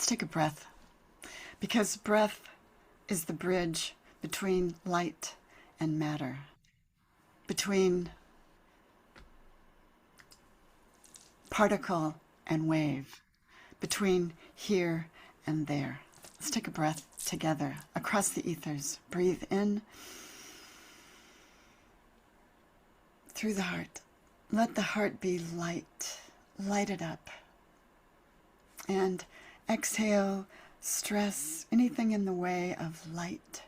Let's take a breath, because breath is the bridge between light and matter, between particle and wave, between here and there. Let's take a breath together across the ethers. Breathe in through the heart. Let the heart be light, light it up. And exhale stress, anything in the way of light.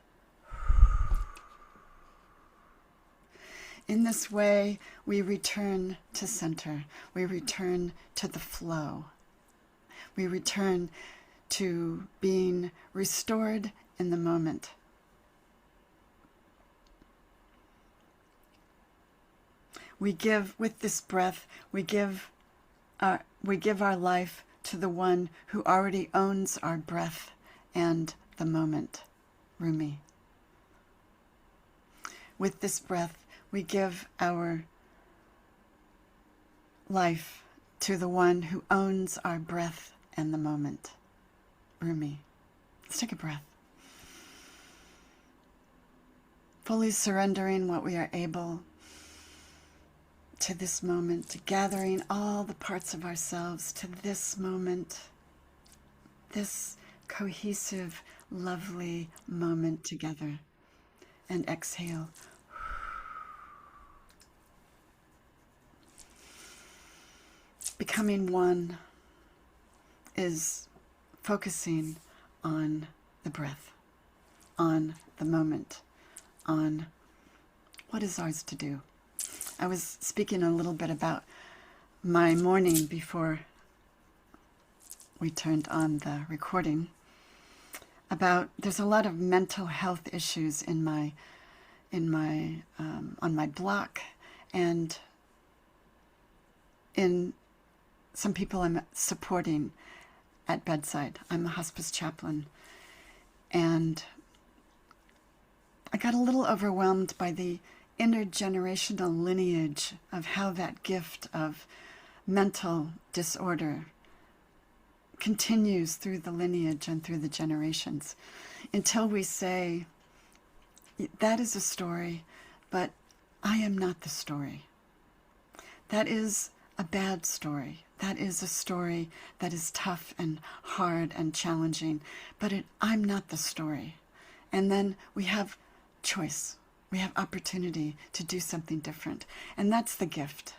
In this way, we return to center. We return to the flow. We return to being restored in the moment. We give, with this breath, we give our life to the one who already owns our breath and the moment, Rumi. With this breath, we give our life to the one who owns our breath and the moment, Rumi. Let's take a breath. Fully surrendering what we are able to this moment, gathering all the parts of ourselves to this moment, this cohesive, lovely moment together. And exhale. Becoming one is focusing on the breath, on the moment, on what is ours to do. I was speaking a little bit about my morning before we turned on the recording, about there's a lot of mental health issues on my block, and in some people I'm supporting at bedside. I'm a hospice chaplain, and I got a little overwhelmed by the intergenerational lineage of how that gift of mental disorder continues through the lineage and through the generations, until we say, that is a story, but I am not the story. That is a bad story. That is a story that is tough and hard and challenging, but I'm not the story. And then we have choice. We have opportunity to do something different. And that's the gift.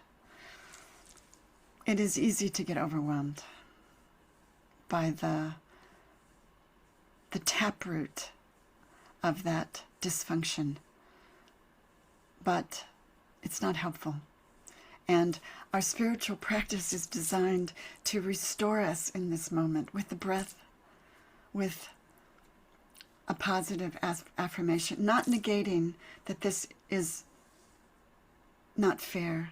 It is easy to get overwhelmed by the taproot of that dysfunction. But it's not helpful. And our spiritual practice is designed to restore us in this moment with the breath, with a positive affirmation, not negating that this is not fair,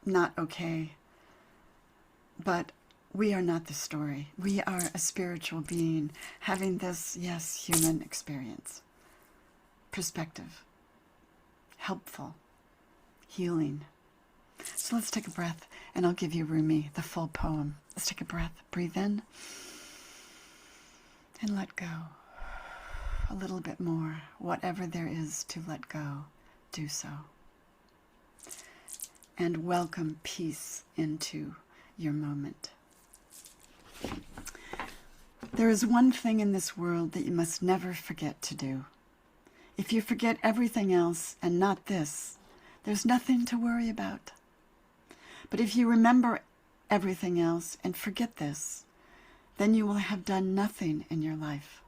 not okay, but we are not the story. We are a spiritual being having this, yes, human experience. Perspective, helpful, healing. So let's take a breath, and I'll give you Rumi, the full poem. Let's take a breath. Breathe in. And let go. A little bit more. Whatever there is to let go, do so. And welcome peace into your moment. There is one thing in this world that you must never forget to do. If you forget everything else and not this, there's nothing to worry about. But if you remember everything else and forget this, then you will have done nothing in your life.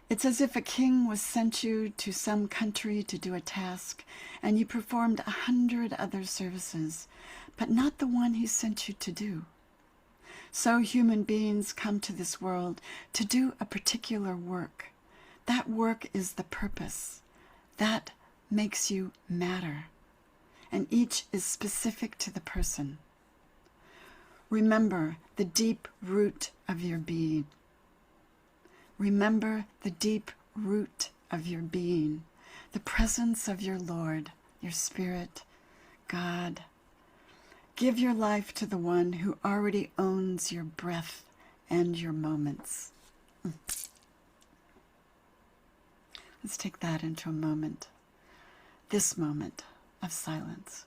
It's as if a king was sent you to some country to do a task, and you performed 100 other services, but not the one he sent you to do. So human beings come to this world to do a particular work. That work is the purpose. That makes you matter. And each is specific to the person. Remember the deep root of your being. Remember the deep root of your being, the presence of your Lord, your Spirit, God. Give your life to the one who already owns your breath and your moments. Let's take that into a moment, this moment of silence.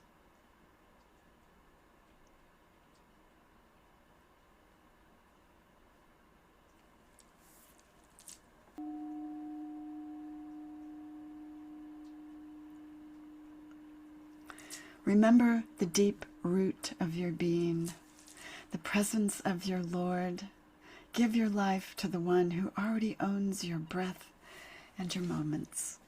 Remember the deep root of your being, the presence of your Lord. Give your life to the one who already owns your breath and your moments.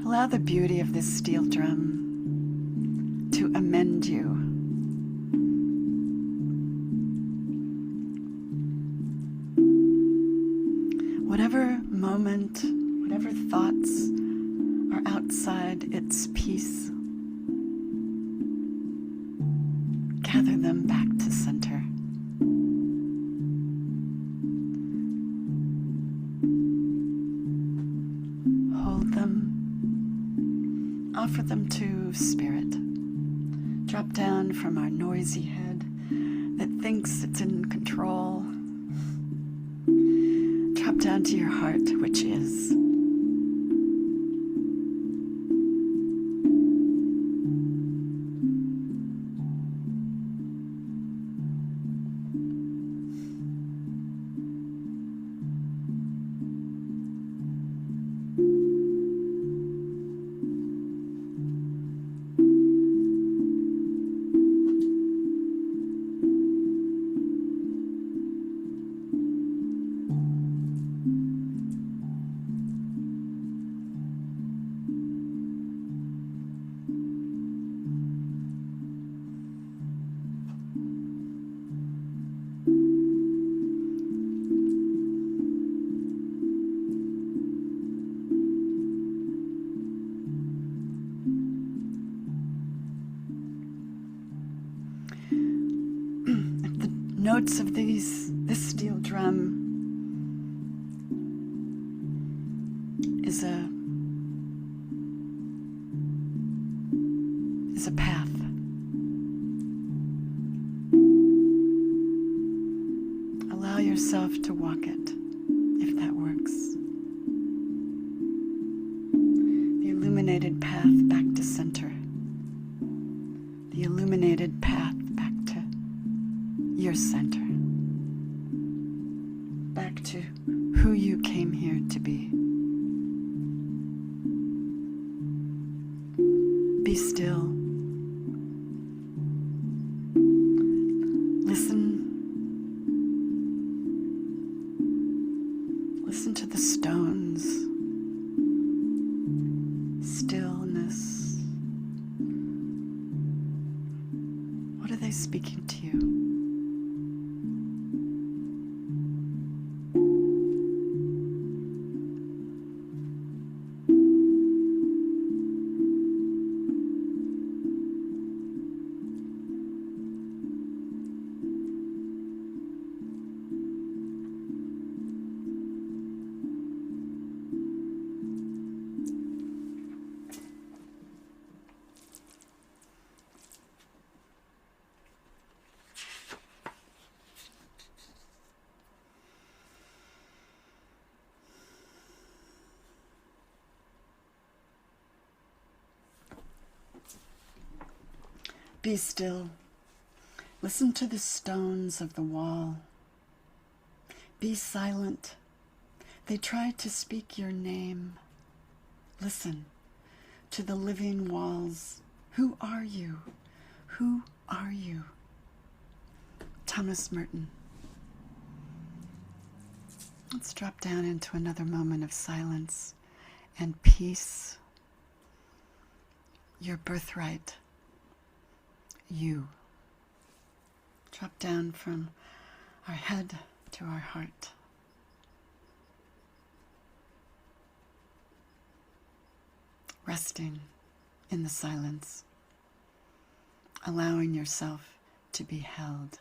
Allow the beauty of this steel drum to amend you. Whatever moment, whatever thoughts are outside its peace, gather them back to center. Hold them. Offer them to Spirit. Drop down from our noisy head that thinks it's in control. Drop down to your heart, which is. Notes of this steel drum is a path. Allow yourself to walk it, if that works. The illuminated path back to center. The illuminated path back to your center, back to who you came here to be. Be still. Listen to the stones. Stillness. What are they speaking to you? Be still. Listen to the stones of the wall. Be silent. They try to speak your name. Listen to the living walls. Who are you? Who are you? Thomas Merton. Let's drop down into another moment of silence and peace. Your birthright. You. Drop down from our head to our heart. Resting in the silence. Allowing yourself to be held.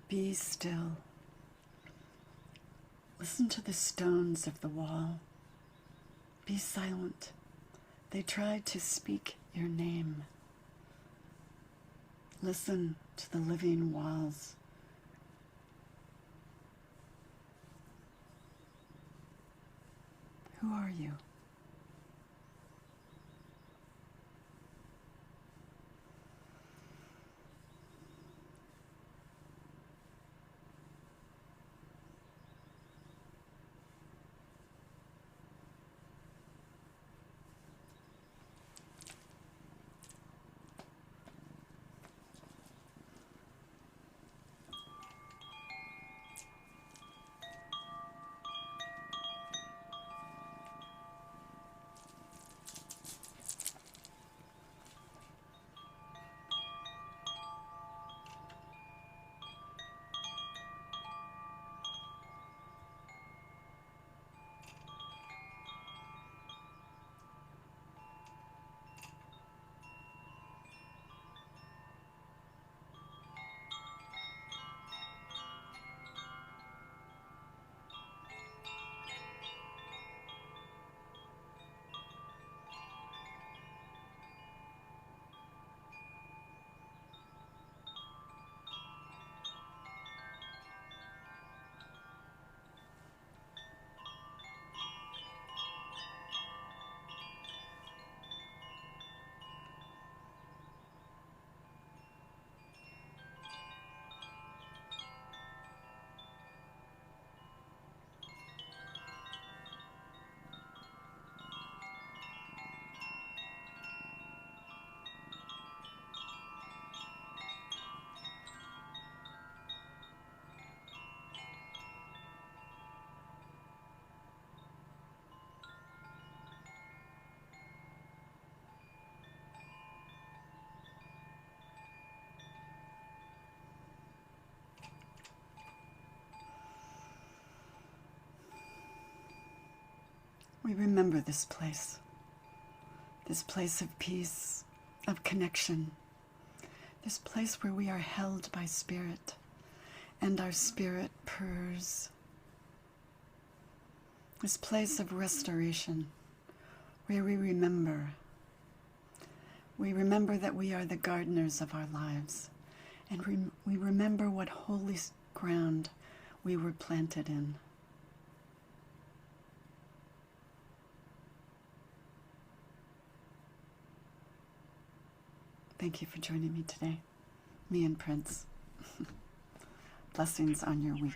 Be still. Listen to the stones of the wall. Be silent. They try to speak your name. Listen to the living walls. Who are you? We remember this place of peace, of connection, this place where we are held by spirit, and our spirit purrs. This place of restoration, where we remember We remember that we are the gardeners of our lives, and we remember what holy ground we were planted in. Thank you for joining me today, me and Prince. Blessings on your week.